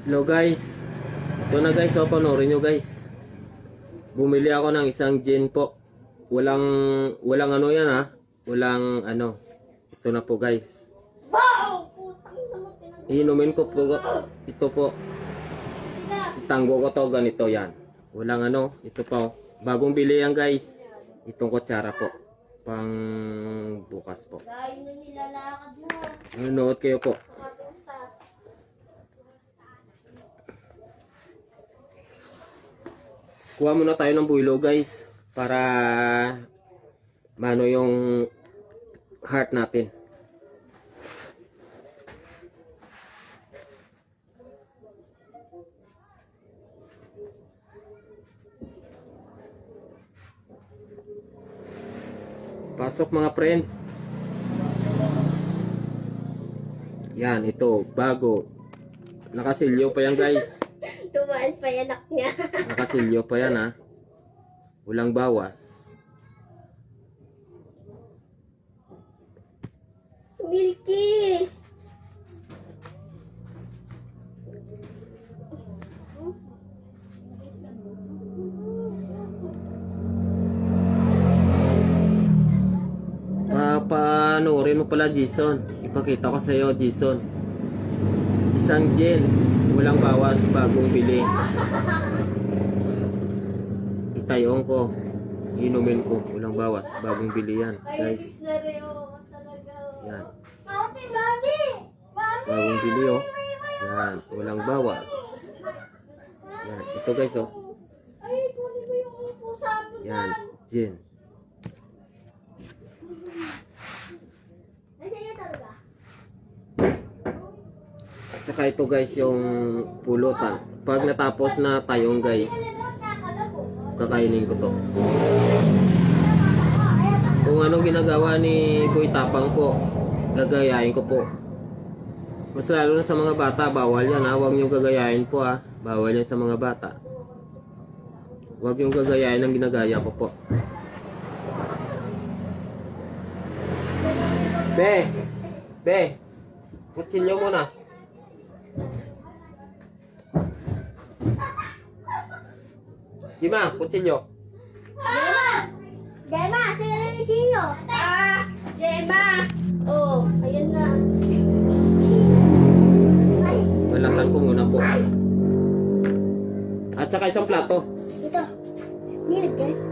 Hello guys. Ito na guys, panoorin nyo guys. Bumili ako ng isang gin po. Walang ano yan ha. Walang ano. Ito na po guys. Inumin ko po. Ito po. Itanggo ko to ganito yan. Walang ano. Ito po. Bagong bili yan guys. Itong kutsara po. Pang bukas po. Nanonood kayo po. Kuha muna tayo ng builo guys para mano yung heart natin. Pasok mga friend. Yan, ito bago. Nakasilyo pa yan guys. Tumaan pa yan anak niya. Nakasilyo pa yan ha. Walang bawas. Milky! Papanoorin mo pala Jason. Ipakita ko sa iyo Jason. Isang gel. Walang bawas, bagong bili. Itayon ko. Inumin ko. Walang bawas, bagong bili yan guys. Yan. Bagong bili oh. Yan. Walang bawas. Yan. Ito guys oh. Yan. Gin. Tsaka ito guys yung pulutan. Pag natapos na tayong guys, kakainin ko to. Kung anong ginagawa ni Boy Tapang po, gagayahin ko po. Mas lalo na sa mga bata, bawal yan ha. Huwag nyo gagayahin po ha. Bawal yan sa mga bata. Huwag nyo gagayahin ang ginagaya ko po. Be, kutsilyo muna. Jima, kutsilyo. Gemma, sino ni Sino? Gemma! Oh, ayun na. Ay, Balatan ko muna po. At saka isang plato. ito. Nilagay.